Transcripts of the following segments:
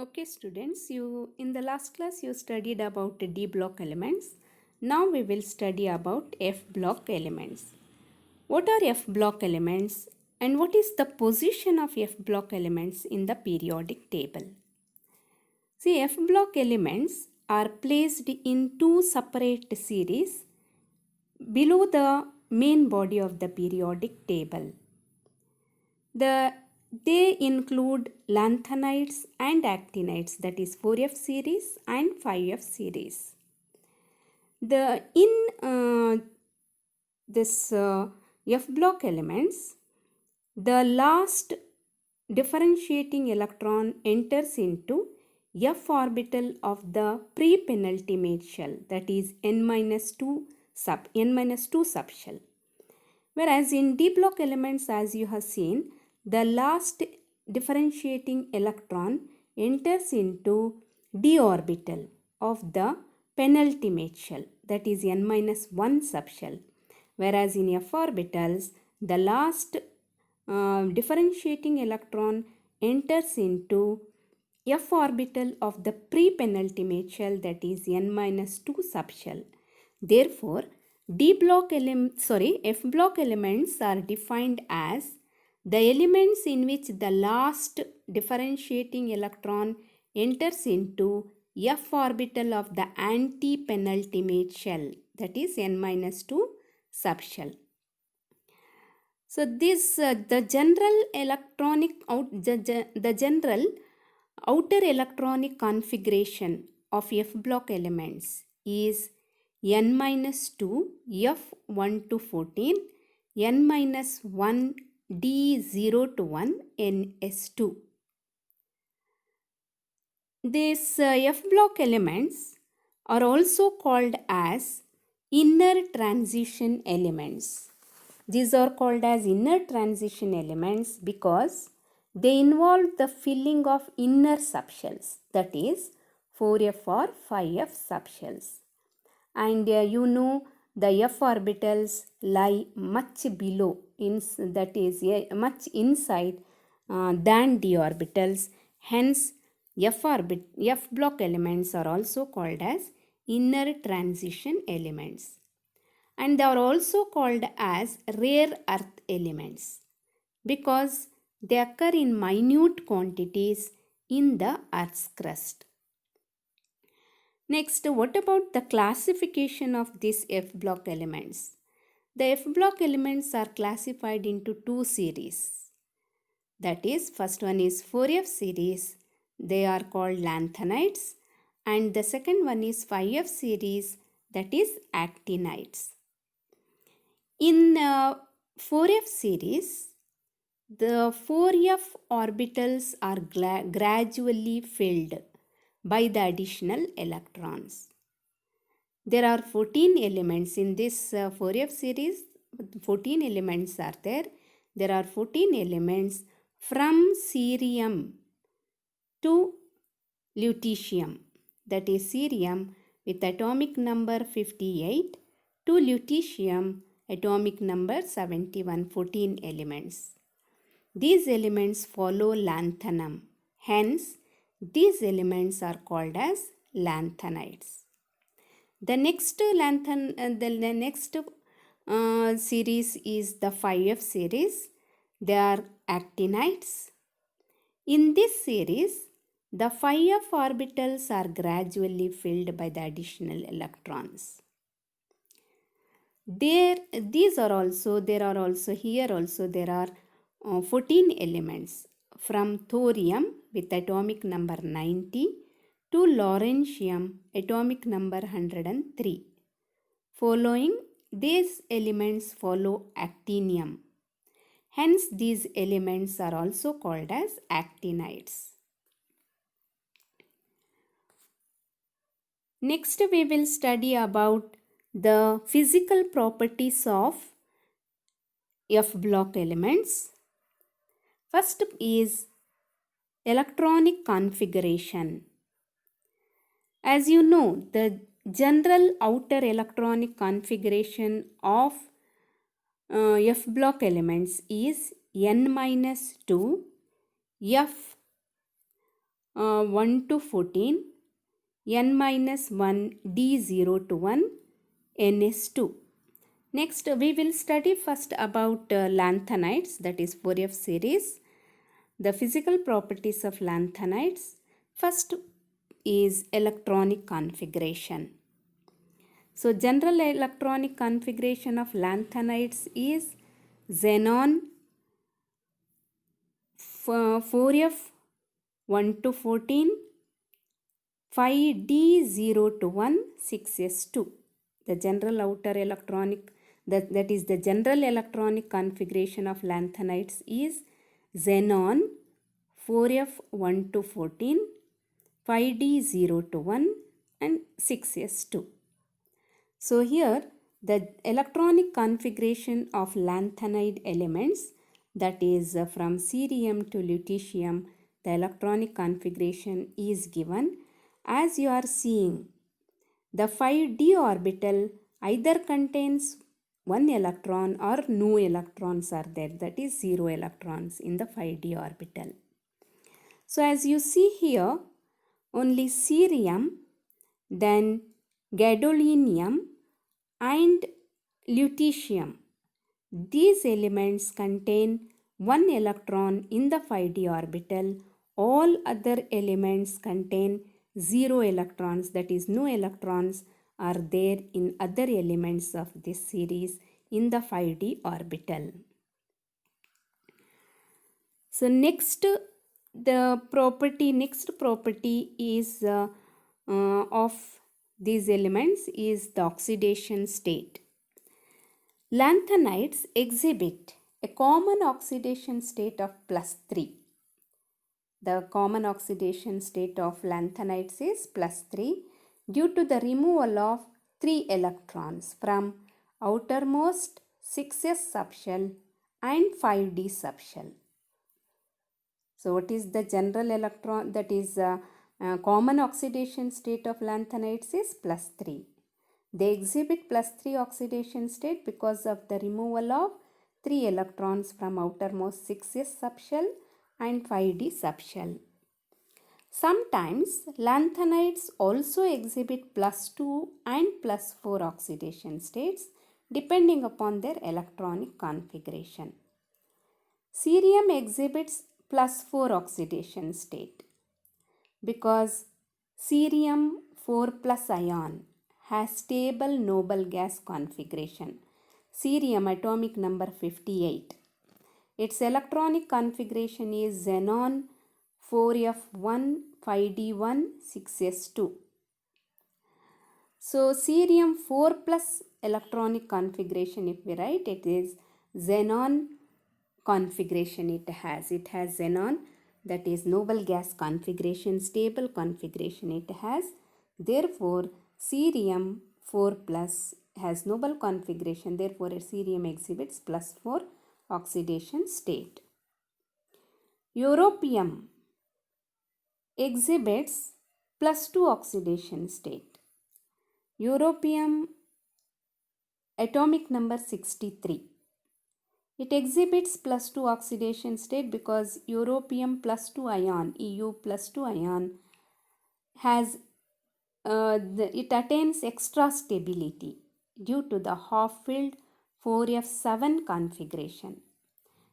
Okay, students, you in the last class you studied about D block elements. Now we will study about F block elements. What are F block elements and what is the position of F block elements in the periodic table? See, F block elements are placed in two separate series below the main body of the periodic table. They include lanthanides and actinides, that is 4F series and 5F series. In this F block elements, the last differentiating electron enters into F orbital of the pre-penultimate shell, that is n-2 subshell. Whereas in D block elements, as you have seen, the last differentiating electron enters into d orbital of the penultimate shell, that is n-1 subshell. Whereas in f orbitals, the last differentiating electron enters into f orbital of the pre-penultimate shell, that is n-2 subshell. Therefore, F block elements are defined as the elements in which the last differentiating electron enters into f orbital of the anti-penultimate shell, that is n-2 subshell. So the general outer electronic configuration of F block elements is n-2 F1 to 14, n-1 D0 to 1 NS2. These F block elements are also called as inner transition elements. These are called as inner transition elements because they involve the filling of inner subshells, that is 4F or 5F subshells. And the F orbitals lie much below, that is much inside than D orbitals. Hence, F block elements are also called as inner transition elements. And they are also called as rare earth elements because they occur in minute quantities in the Earth's crust. Next, what about the classification of these F block elements? The F block elements are classified into two series. That is, first one is 4F series, they are called lanthanides, and the second one is 5F series, that is actinides. In 4F series, the 4F orbitals are gradually filled by the additional electrons. There are 14 elements in this 4F series. 14 elements are there. There are 14 elements from cerium to lutetium. That is cerium with atomic number 58 to lutetium atomic number 71, 14 elements. These elements follow lanthanum. Hence, these elements are called as lanthanides. The next series is the 5F series. They are actinides. In this series, the 5F orbitals are gradually filled by the additional electrons. There are 14 elements from thorium with atomic number 90 to lawrencium atomic number 103. Following these elements follow actinium. Hence, these elements are also called as actinides. Next, we will study about the physical properties of F block elements. First is electronic configuration. As you know, the general outer electronic configuration of F block elements is n-2 F 1 to 14, n minus 1 d0 to 1 ns2. Next we will study first about lanthanides, that is 4F series. The physical properties of lanthanides. First is electronic configuration. So general electronic configuration of lanthanides is xenon 4F 1 to 14, 5D0 to 1, 6S2. The general outer electronic, that is the general electronic configuration of lanthanides is xenon 4F 1 to 14, 5D0 to 1 and 6S2. So here the electronic configuration of lanthanide elements, that is from cerium to lutetium, the electronic configuration is given as you are seeing. The 5d orbital either contains one electron or no electrons are there, that is 0 electrons in the 5d orbital. So as you see here, only cerium, then gadolinium and lutetium, these elements contain one electron in the 5d orbital. All other elements contain 0 electrons, that is no electrons are there in other elements of this series in the 5d orbital. So next property is of these elements is the oxidation state. Lanthanides exhibit a common oxidation state of +3. The common oxidation state of lanthanides is +3 due to the removal of 3 electrons from outermost 6s subshell and 5d subshell. So what is the general electron, that is common oxidation state of lanthanides is +3. They exhibit +3 oxidation state because of the removal of 3 electrons from outermost 6s subshell and 5d subshell. Sometimes lanthanides also exhibit +2 and +4 oxidation states depending upon their electronic configuration. Cerium exhibits +4 oxidation state because cerium 4 plus ion has stable noble gas configuration. Cerium atomic number 58. Its electronic configuration is xenon 4F1 5D1 6S2. So cerium 4 plus electronic configuration, if we write, it is xenon configuration it has xenon, that is noble gas configuration, stable configuration it has. Therefore cerium 4 plus has noble configuration, therefore cerium exhibits +4 oxidation state. Europium exhibits +2 oxidation state. Europium atomic number 63. It exhibits +2 oxidation state because europium +2 ion, Eu +2 ion, has it attains extra stability due to the half-filled 4F7 configuration.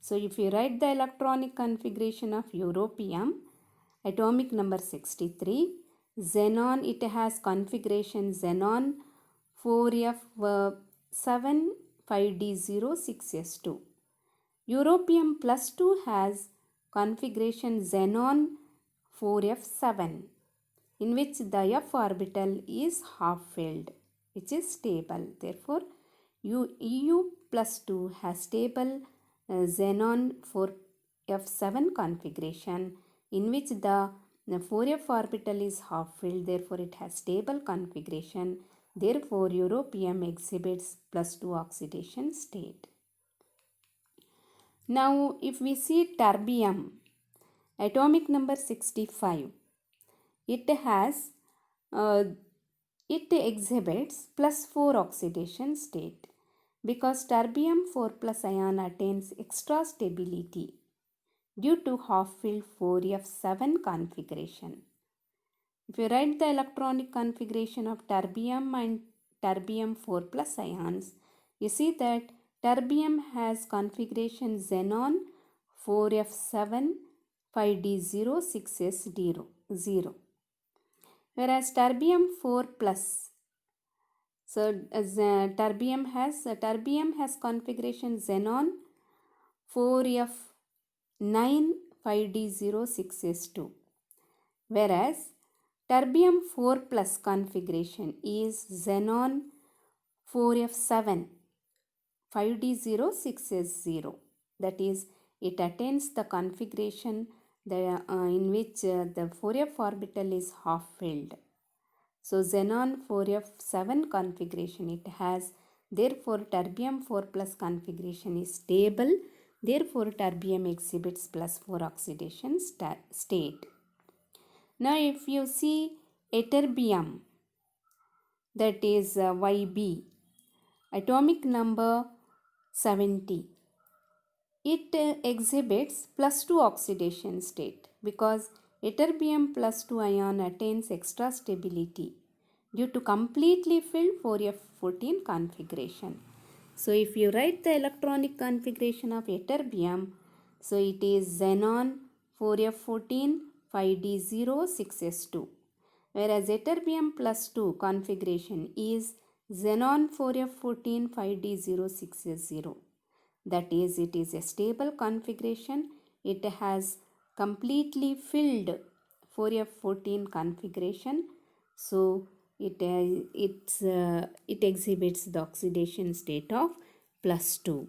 So if you write the electronic configuration of europium, atomic number 63, xenon, it has configuration xenon 4F7 5D0 6S2. Europium +2 has configuration xenon 4F7 in which the f orbital is half filled, which is stable. Therefore Eu +2 has stable xenon 4F7 configuration in which the 4F orbital is half filled, therefore it has stable configuration. Therefore europium exhibits +2 oxidation state. Now if we see terbium, atomic number 65, it exhibits +4 oxidation state because terbium 4 plus ion attains extra stability due to half-filled 4f7 configuration. If you write the electronic configuration of terbium and terbium 4 plus ions, you see that terbium has configuration xenon 4f7 5d0 6s0, whereas terbium 4 plus, so terbium has configuration xenon 4f9 5d0 6s2, whereas terbium 4 plus configuration is xenon 4f7 5d0 6s0. That is, it attains the configuration in which the 4f orbital is half filled. So xenon 4f7 configuration it has, therefore terbium 4 plus configuration is stable, therefore terbium exhibits +4 oxidation state. Now if you see ytterbium, that is Yb, atomic number 70, it exhibits +2 oxidation state because ytterbium +2 ion attains extra stability due to completely filled 4f14 configuration. So if you write the electronic configuration of ytterbium, so it is xenon 4f14 5d0 6s2, whereas ytterbium +2 configuration is xenon 4f14 5d0 6s0. That is, it is a stable configuration. It has completely filled 4f14 configuration. So it exhibits the oxidation state of +2.